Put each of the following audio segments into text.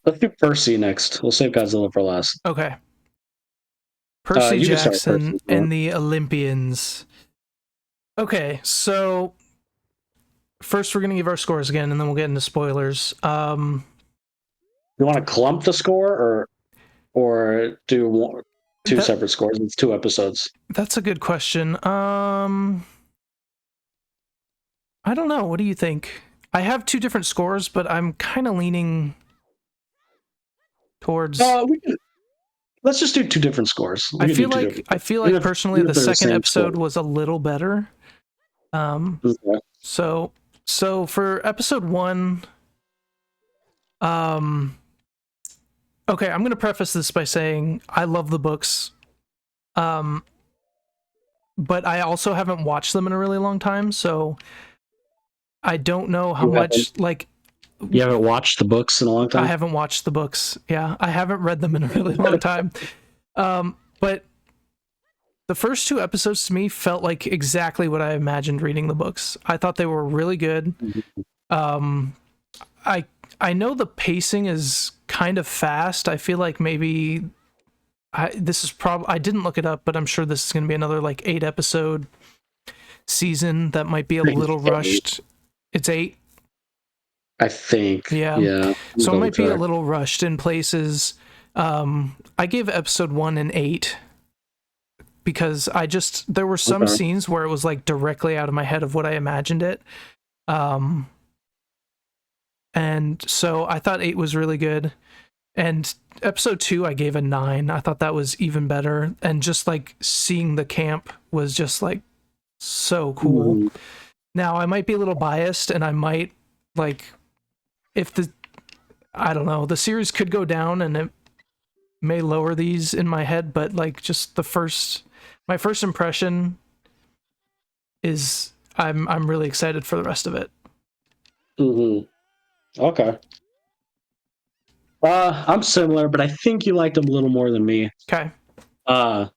Let's do Percy next. We'll save Godzilla for last. Okay. Percy You can start with Jackson Percy. and the Olympians. Okay, so first we're gonna give our scores again, and then we'll get into spoilers. You want to clump the score, or do two separate scores? It's 2 episodes. That's a good question. I don't know. What do you think? I have 2 different scores, but I'm kind of leaning towards. Let's just do 2 different scores. I feel like personally the second episode was a little better. Okay. So for episode 1, okay, I'm gonna preface this by saying I love the books, but I also haven't watched them in a really long time, so I don't know how much like. You haven't watched the books in a long time? I haven't watched the books. Yeah, I haven't read them in a really long time. But the first 2 episodes to me felt like exactly what I imagined reading the books. I thought they were really good. I know the pacing is kind of fast. I feel like maybe I didn't look it up, but I'm sure this is going to be another like 8 episode season that might be a little rushed. It's 8. I think. Yeah. So it might be a little rushed in places. I gave episode 1 an 8 because there were some scenes where it was like directly out of my head of what I imagined it. And so I thought 8 was really good. And episode 2, I gave a 9. I thought that was even better. And just like seeing the camp was just like so cool. Mm. Now I might be a little biased and I might like, I don't know, the series could go down and it may lower these in my head, but like just my first impression is I'm really excited for the rest of it. Okay. I'm similar, but I think you liked them a little more than me. Okay. But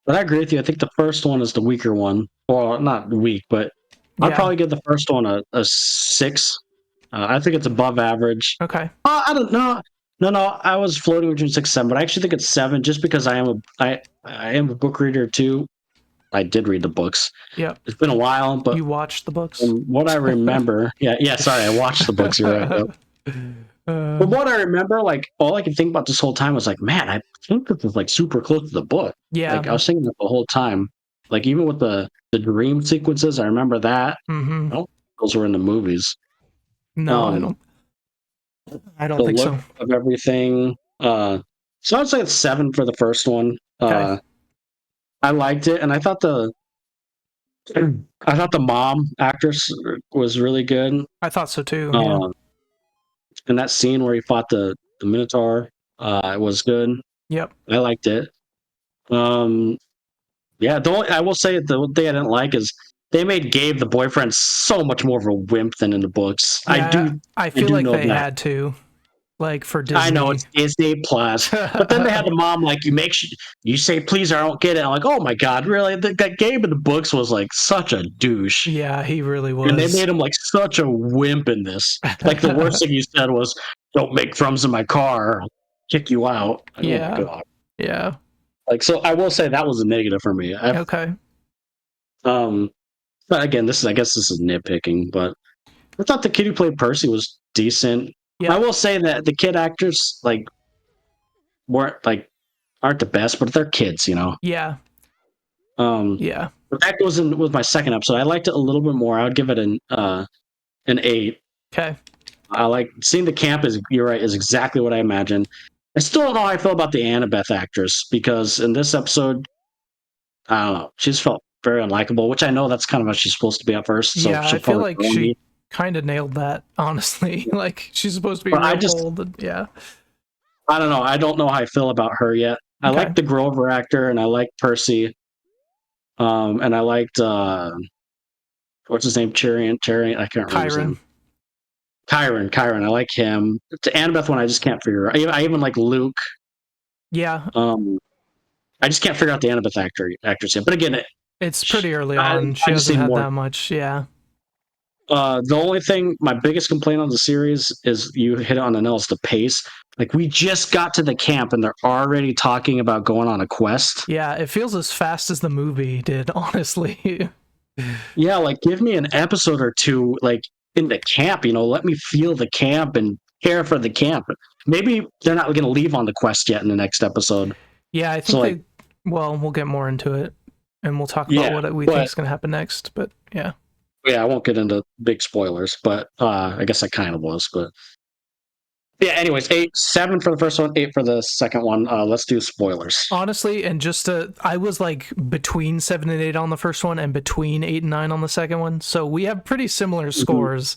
I agree with you. I think the first one is the weaker one. Well, not weak, but I'd probably give the first one a 6. I think it's above average. Okay. I don't know. No, I was floating between 6 and 7, but I actually think it's 7 just because I am a book reader too. I did read the books. Yeah. It's been a while, but you watched the books? From what I remember, sorry, I watched the books. You're right. From what I remember, like all I could think about this whole time was like, man, I think this is like super close to the book. Yeah. Like I was thinking that the whole time. Like even with the dream sequences, I remember that. Mm-hmm. I don't think those were in the movies. No, I don't think so. Of everything. So I'd say it's 7 for the first one. Okay. I liked it, and I thought the mom actress was really good. I thought so too. Yeah. And that scene where he fought the Minotaur, it was good. Yep. I liked it. Yeah. I will say the thing I didn't like is they made Gabe, the boyfriend, so much more of a wimp than in the books. Yeah, I feel like they had to. Like for Disney. I know it's Disney Plus, but then they had the mom like you say please or I don't get it. I'm like, oh my god, really? That Gabe in the books was like such a douche. Yeah, he really was. And they made him like such a wimp in this. Like the worst thing you said was, "Don't make crumbs in my car, I'll kick you out." Yeah, oh my god. Yeah. Like so, I will say that was a negative for me. Okay. But again, I guess this is nitpicking, but I thought the kid who played Percy was decent. Yeah. I will say that the kid actors aren't the best, but they're kids, you know. Yeah. Yeah. But that goes in with my second episode. I liked it a little bit more. I would give it an 8. Okay. I like seeing the camp you're right, is exactly what I imagined. I still don't know how I feel about the Annabeth actress because in this episode, I don't know, she's felt very unlikable, which I know that's kind of what she's supposed to be at first. So yeah, I feel like she kind of nailed that, honestly. Like she's supposed to be old. Yeah. I don't know. I don't know how I feel about her yet. I like the Grover actor, and I like Percy. And I liked what's his name? Tyrion. I can't remember his name. Chiron. I like him. The Annabeth one, I just can't figure out. I even like Luke. Yeah. I just can't figure out the Annabeth actress yet. But again, it's pretty early on. She hasn't had that much. Yeah. The only thing, my biggest complaint on the series is you hit it on the nail, is the pace. Like, we just got to the camp and they're already talking about going on a quest. Yeah, it feels as fast as the movie did, honestly. Yeah, like, give me an episode or two, like, in the camp, let me feel the camp and care for the camp. Maybe they're not going to leave on the quest yet in the next episode. Yeah, I think well, we'll get more into it and we'll talk about what we think is going to happen next, but yeah. Yeah, I won't get into big spoilers, but I guess I kind of was, but yeah, anyways, 7 for the first one, 8 for the second one. Let's do spoilers. Honestly, and I was like between 7 and 8 on the first one and between 8 and 9 on the second one. So we have pretty similar scores.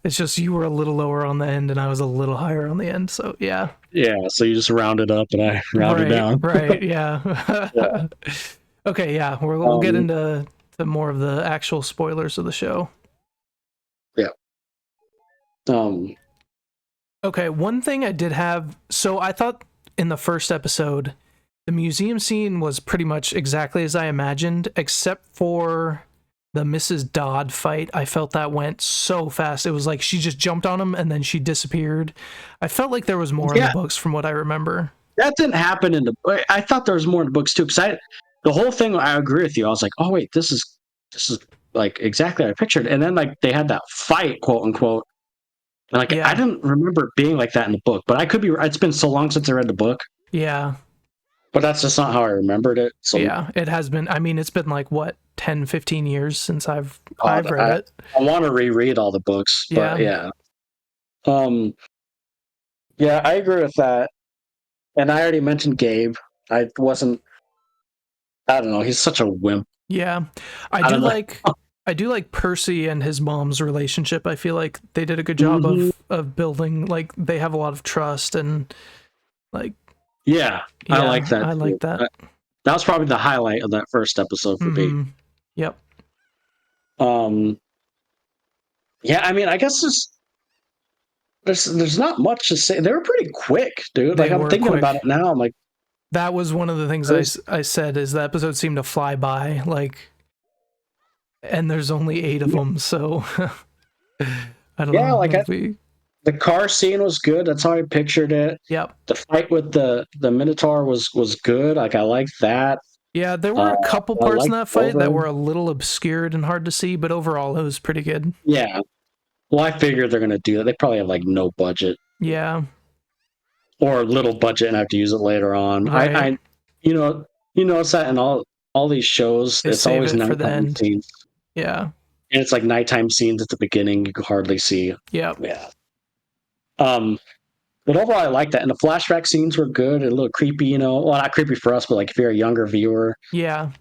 It's just you were a little lower on the end and I was a little higher on the end. So yeah. Yeah, so you just rounded up and I rounded down. Right, yeah. Yeah. Okay, yeah, we'll get into more of the actual spoilers of the show. Yeah. Okay, one thing I did have, so I thought in the first episode, the museum scene was pretty much exactly as I imagined, except for the Mrs. Dodd fight. I felt that went so fast. It was like she just jumped on him and then she disappeared. I felt like there was more in the books from what I remember. That didn't happen in the... I thought there was more in the books too, because the whole thing, I agree with you. I was like, oh wait, this is like exactly what I pictured. And then like they had that fight, quote unquote. Like, I didn't remember it being like that in the book, but I could be. It's been so long since I read the book. Yeah. But that's just not how I remembered it. So yeah, it has been. I mean, it's been like, what, 10, 15 years since I've read it. I want to reread all the books, but yeah. Yeah, I agree with that. And I already mentioned Gabe. I don't know, he's such a wimp. Yeah. I do like Percy and his mom's relationship. I feel like they did a good job of building, like, they have a lot of trust and like. Yeah, I like that. I like that. That was probably the highlight of that first episode for me. Yep. Yeah, I mean, I guess there's not much to say. They were pretty quick, dude. Like, I'm thinking about it now. I'm like, that was one of the things I said, is the episode seemed to fly by, like, and there's only 8 of them, so I don't know. Yeah, like the car scene was good. That's how I pictured it. Yep. The fight with the Minotaur was good. Like, I liked that. Yeah, there were a couple parts in that fight that were a little obscured and hard to see, but overall it was pretty good. Yeah. Well, I figured they're gonna do that. They probably have like no budget. Yeah. Or little budget and have to use it later on. Right. I you notice that in all these shows, it's always nighttime scenes. Yeah. And it's like nighttime scenes at the beginning you can hardly see. Yep. Yeah. But overall, I like that. And the flashback scenes were good and a little creepy, well, not creepy for us, but like if you're a younger viewer. Yeah.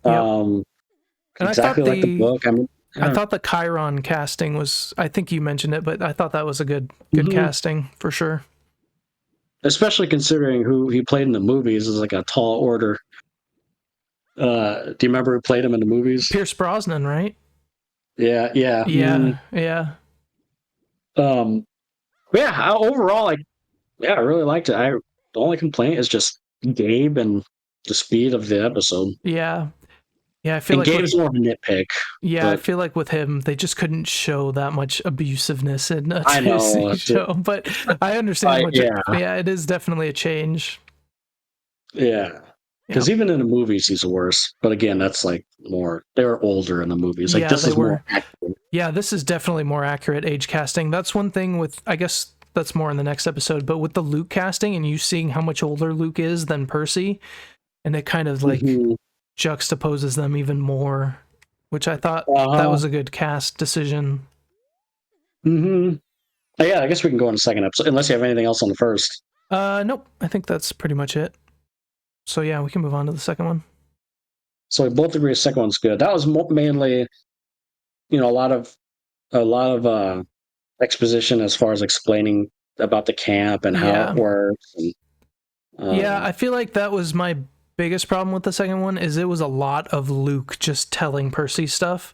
Yep. Exactly like the book. I mean, I thought the Chiron casting was, I think you mentioned it, but I thought that was a good casting for sure. Especially considering who he played in the movies is like a tall order. Do you remember who played him in the movies? Pierce Brosnan, right? Yeah. Yeah. Overall, I really liked it. The only complaint is just Gabe and the speed of the episode. Yeah. I feel like Gabe's more of a nitpick. Yeah, I feel like with him, they just couldn't show that much abusiveness in a Disney show. But I understand. It is definitely a change. Yeah. Because even in the movies, he's worse. But again, that's like more, they were older in the movies. Like, this is more accurate. Yeah, this is definitely more accurate age casting. That's one thing with, I guess that's more in the next episode, but with the Luke casting and you seeing how much older Luke is than Percy, and it kind of like juxtaposes them even more, which I thought that was a good cast decision. Yeah, I guess we can go on the second episode, unless you have anything else on the first. Nope, I think that's pretty much it. So yeah, we can move on to the second one. So we both agree the second one's good. That was mainly, a lot of exposition as far as explaining about the camp and how it works. And, I feel like that was my biggest problem with the second one, is it was a lot of Luke just telling Percy stuff.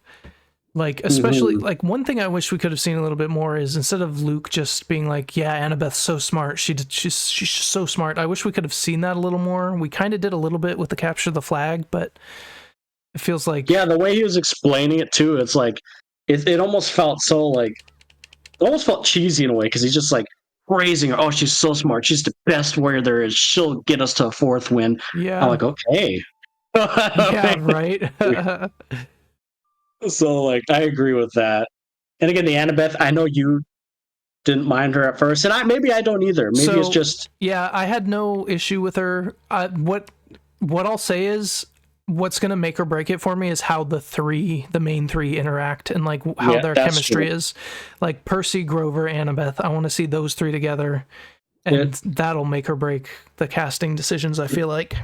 Like, especially, like, one thing I wish we could have seen a little bit more is, instead of Luke just being like, yeah, Annabeth's so smart, she's so smart, I wish we could have seen that a little more. We kind of did a little bit with the capture of the flag, but It feels like the way he was explaining it too, it's like it almost felt so like it almost felt cheesy in a way because he's just like praising her. Oh, she's so smart. She's the best warrior there is. She'll get us to a 4th win. yeah, I'm like, okay. yeah, right. So like I agree with that. And again, the Annabeth, I know you didn't mind her at first, and maybe I don't either. Maybe it's just yeah, I had no issue with her. What I'll say is what's gonna make or break it for me is how the main three interact and like how their chemistry is. Like Percy, Grover, Annabeth. I want to see those three together, and that'll make or break the casting decisions. I feel like.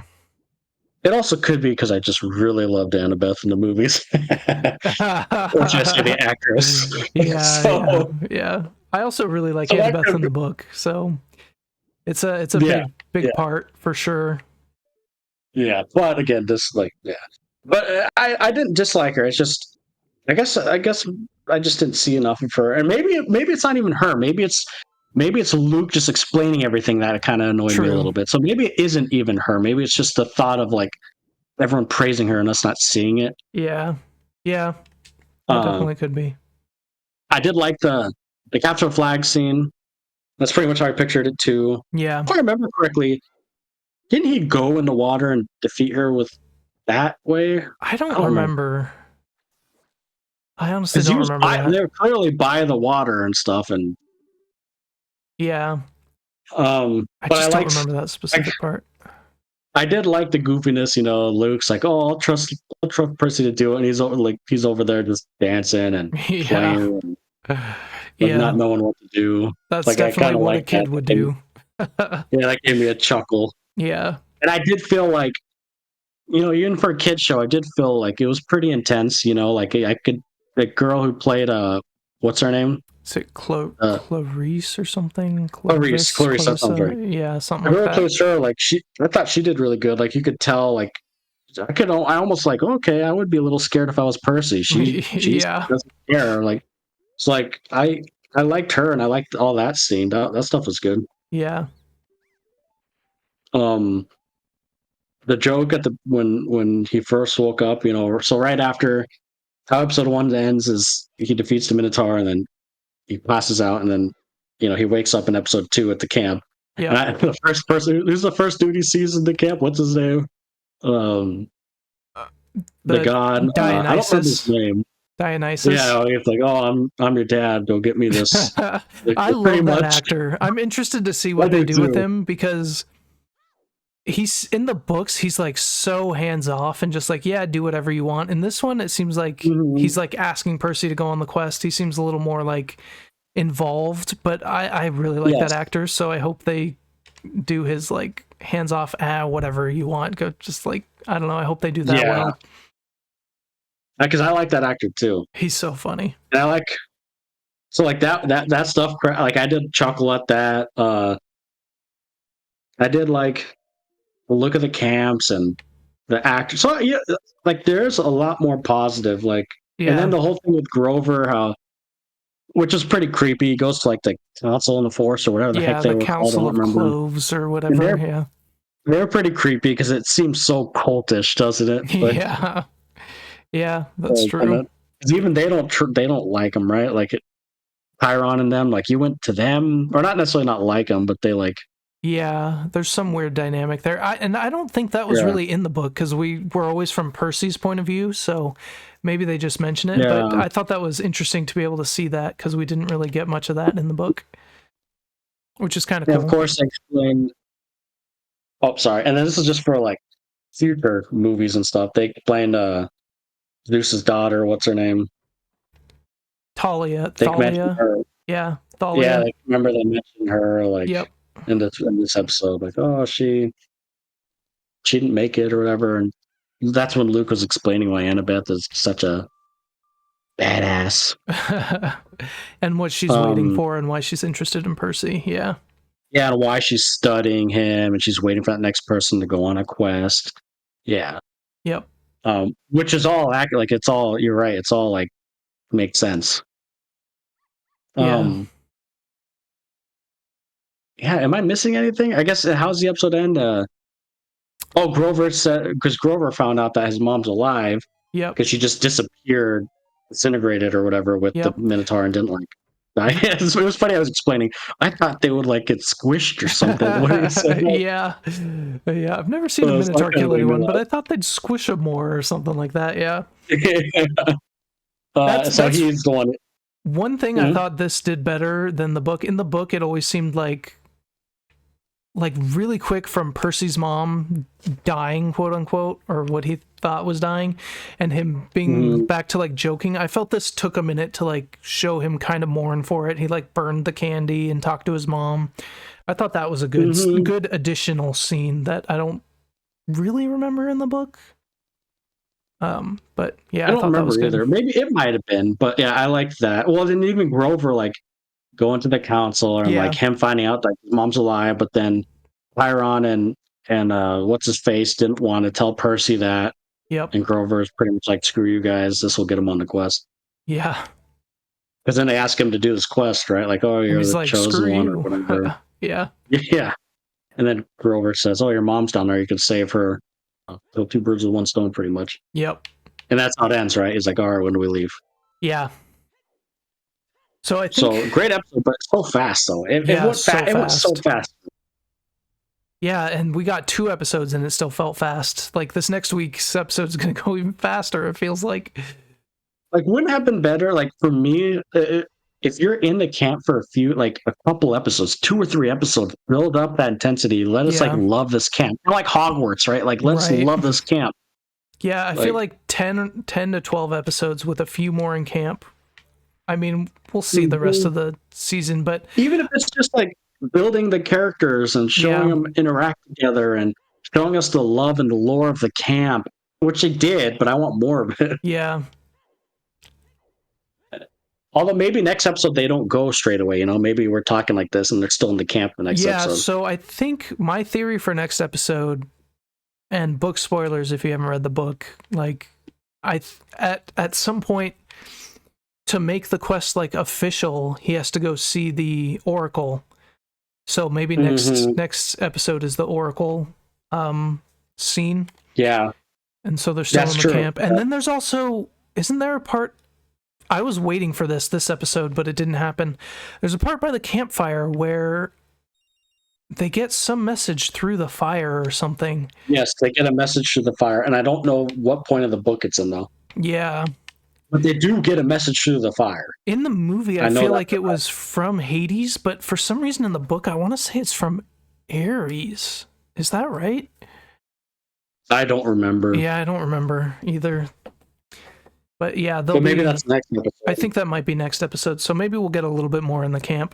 It also could be because I just really loved Annabeth in the movies, or should I say the actress? Yeah. I also really like Annabeth in the book, so it's a big part for sure. Yeah, but again, but I didn't dislike her. It's just I guess I just didn't see enough of her, and maybe it's not even her. Maybe it's Luke just explaining everything that kind of annoyed me a little bit. So maybe it isn't even her. Maybe it's just the thought of like everyone praising her and us not seeing it. Yeah, that definitely could be. I did like the capture flag scene. That's pretty much how I pictured it too. Yeah, if I remember correctly, didn't he go in the water and defeat her with that way? I don't remember. I honestly don't remember that. They were clearly by the water and stuff, and yeah. I just don't remember that specific part. I did like the goofiness, Luke's like, "Oh, I'll trust Percy to do it," and he's over there just dancing and playing, and not knowing what to do. That's like, definitely what a kid would do. That gave me a chuckle. Yeah, and I did feel like, even for a kid show, I did feel like it was pretty intense. Like the girl who played what's her name? Is it Clarice or something? Clarice, that sounds right. Yeah, something like that. Close to her, like I thought she did really good. Like you could tell, like I almost like, okay, I would be a little scared if I was Percy. She doesn't care. Like it's like I liked her and I liked all that scene. That stuff was good. Yeah. The joke at when he first woke up, so right after how episode 1 ends is he defeats the Minotaur and then he passes out and then he wakes up in episode 2 at the camp. Yeah. The first person who's the first dude he sees in the camp, what's his name? The god Dionysus. I don't remember his name. Dionysus. Yeah, he's like, "Oh, I'm your dad. Go get me this." I love that actor. I'm interested to see what they do with him because he's in the books. He's like so hands off and just like, yeah, do whatever you want. In this one, it seems like he's like asking Percy to go on the quest. He seems a little more like involved, but I really like that actor. So I hope they do his like hands off, whatever you want. Go just like, I don't know. I hope they do that well. Because I like that actor too. He's so funny. And I like that stuff. Like I did chuckle at that. I did like the look of the camps and the actor. So yeah, like there's a lot more positive. Like, and then the whole thing with Grover, which is pretty creepy. He goes to like the Council in the Force or whatever the heck they were called. Council of Cloves or whatever. They're pretty creepy because it seems so cultish, doesn't it? Like, yeah, that's true. Because even they don't like him, right? Like Chiron and them, like you went to them, or not necessarily not like them, but they like. Yeah, there's some weird dynamic there. I don't think that was really in the book because we were always from Percy's point of view, so maybe they just mention it. Yeah. But I thought that was interesting to be able to see that because we didn't really get much of that in the book, which is kind of cool. Of course, they explain. Oh, sorry. And then this is just for like future movies and stuff. They explained Zeus's daughter. What's her name? Thalia. Her. Yeah, Thalia. Yeah, remember they mentioned her like in this episode. Like, oh, she didn't make it or whatever. And that's when Luke was explaining why Annabeth is such a badass. And what she's waiting for and why she's interested in Percy. Yeah. Yeah, and why she's studying him and she's waiting for that next person to go on a quest. Yeah. Yep. Which is all like it's all, you're right, it's all like makes sense. Yeah, am I missing anything? I guess how's the episode end? Grover said, because Grover found out that his mom's alive. Yep. Because she just disappeared, disintegrated or whatever with the Minotaur and didn't like die. It was funny. I was explaining. I thought they would like get squished or something. What he said. Yeah. I've never seen a Minotaur kill anyone, but I thought they'd squish him more or something like that. Yeah. So he's the one. One thing I thought this did better than the book. In the book, it always seemed like really quick from Percy's mom dying, quote unquote, or what he thought was dying, and him being back to like joking. I felt this took a minute to like show him kind of mourn for it. He like burned the candy and talked to his mom. I thought that was a good additional scene that I don't really remember in the book. But yeah, I don't remember either. Maybe it might have been, but yeah, I liked that. Well, then even Grover like going to the council and like him finding out like his mom's alive, but then Chiron and what's his face didn't want to tell Percy that. Yep. And Grover is pretty much like, screw you guys, this will get him on the quest. Yeah. Because then they ask him to do this quest, right? Like, oh, you're the chosen one or whatever. Yeah. Yeah. And then Grover says, oh, your mom's down there, you can save her. Kill two birds with one stone, pretty much. Yep. And that's how it ends, right? He's like, all right, when do we leave? Yeah. So I think great episode, but so fast though. It went so fast. Yeah, and we got 2 episodes and it still felt fast. Like this next week's episode is going to go even faster. It feels like. Like, wouldn't have been better? Like for me, if you're in the camp for a couple episodes, 2 or 3 episodes, build up that intensity. Let us like love this camp. We're like Hogwarts, right? Like let's love this camp. Yeah, I feel like 10 to 12 episodes with a few more in camp. I mean, we'll see the rest of the season, but even if it's just like building the characters and showing them interact together and showing us the love and the lore of the camp, which they did, but I want more of it. Yeah. Although maybe next episode they don't go straight away, maybe we're talking like this and they're still in the camp the next episode. Yeah, so I think my theory for next episode, and book spoilers if you haven't read the book, like at some point to make the quest like official, he has to go see the Oracle. So maybe next episode is the Oracle scene. Yeah. And so they're still in the camp. And then there's also, isn't there a part, I was waiting for this episode, but it didn't happen. There's a part by the campfire where they get some message through the fire or something. Yes, they get a message through the fire, and I don't know what point of the book it's in, though. Yeah. But they do get a message through the fire. In the movie, I feel like it was from Hades, but for some reason in the book, I want to say it's from Ares. Is that right? I don't remember. Yeah, I don't remember either. But yeah, maybe that's next episode. I think that might be next episode, so maybe we'll get a little bit more in the camp.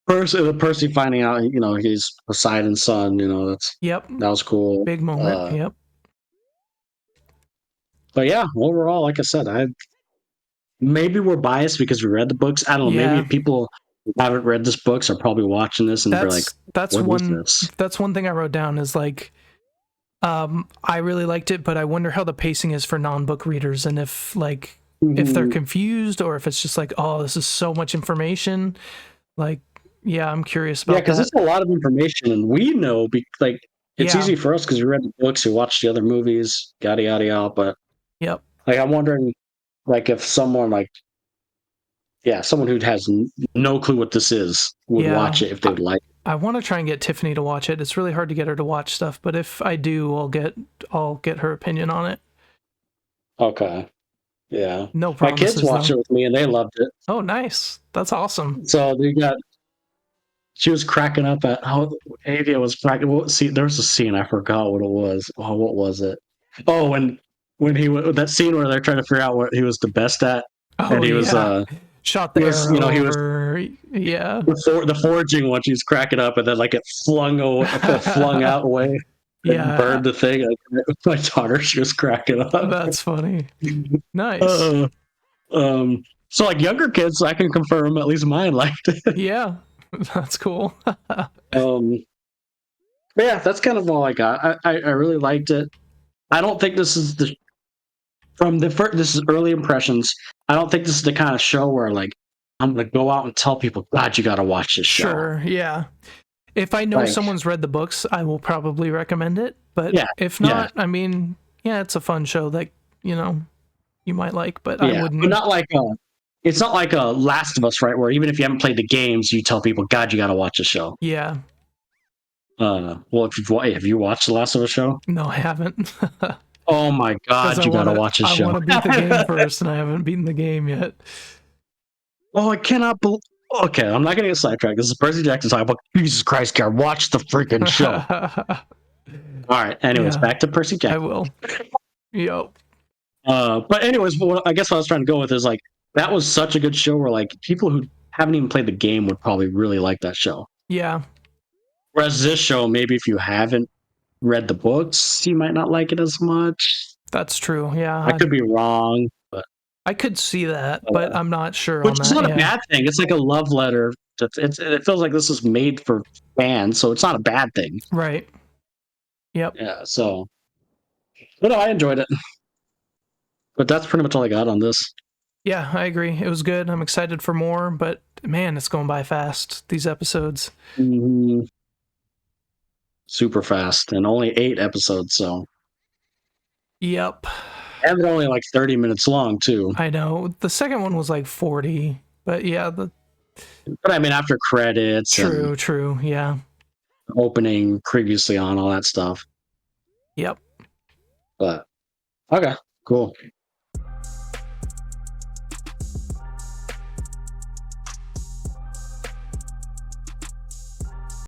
Percy finding out, he's Poseidon's son, that was cool. Big moment, yep. But yeah, overall, like I said, maybe we're biased because we read the books. I don't know. Maybe people who haven't read this books are probably watching this and they're like, that's one thing I wrote down is like, I really liked it, but I wonder how the pacing is for non-book readers and if like, if they're confused or if it's just like, oh, this is so much information. Like, yeah, I'm curious about that. Yeah, because it's a lot of information and we know, it's easy for us because we read the books, we watched the other movies, yada, yada, yada, but like, I'm wondering, like, if someone someone who has no clue what this is would watch it if they would like it. I want to try and get Tiffany to watch it. It's really hard to get her to watch stuff, but if I do, I'll get her opinion on it. Okay. Yeah. No problem. My kids watched it with me and they loved it. Oh, nice. That's awesome. So she was cracking up at how Avia was cracking. Well, see, there was a scene, I forgot what it was. Oh, what was it? Oh, when that scene where they're trying to figure out what he was the best at, and he was shot the arrow over. Yeah, the foraging one. She's cracking up, and then like it flung out away. Yeah, burned the thing. My daughter, she was cracking up. That's funny. Nice. So like younger kids, I can confirm at least mine liked it. Yeah, that's cool. Yeah, that's kind of all I got. I really liked it. I don't think this is this is early impressions. I don't think this is the kind of show where like I'm gonna go out and tell people, God, you gotta watch this show. Sure, yeah. If I know someone's read the books, I will probably recommend it. But if not, I mean, it's a fun show that, you might like, but I wouldn't. But not like it's not like a Last of Us, right? Where even if you haven't played the games, you tell people, God, you got to watch the show. Yeah. Well, have you watched the Last of Us show? No, I haven't. Oh my God, you got to watch the show. I want to beat the game first, and I haven't beaten the game yet. Oh, I cannot believe. Okay, I'm not going to get sidetracked. This is Percy Jackson talking about Jesus Christ, Gar, watch the freaking show. All right. Anyways, back to Percy Jackson. I will. Yep. But anyways, I guess what I was trying to go with is like that was such a good show where like people who haven't even played the game would probably really like that show. Yeah. Whereas this show, maybe if you haven't read the books, you might not like it as much. That's true. Yeah. I could be wrong, but I could see that, but I'm not sure. Which is not a bad thing. It's like a love letter. It feels like this was made for fans, so it's not a bad thing. Right. Yep. Yeah. So, but no, I enjoyed it. But that's pretty much all I got on this. Yeah, I agree. It was good. I'm excited for more, but man, it's going by fast, these episodes. Mm-hmm. Super fast, and only 8 episodes, so. Yep. And they're only like 30 minutes long, too. I know. The second one was like 40, but yeah. But I mean, after credits. True, yeah. Opening previously on, all that stuff. Yep. But, okay, cool.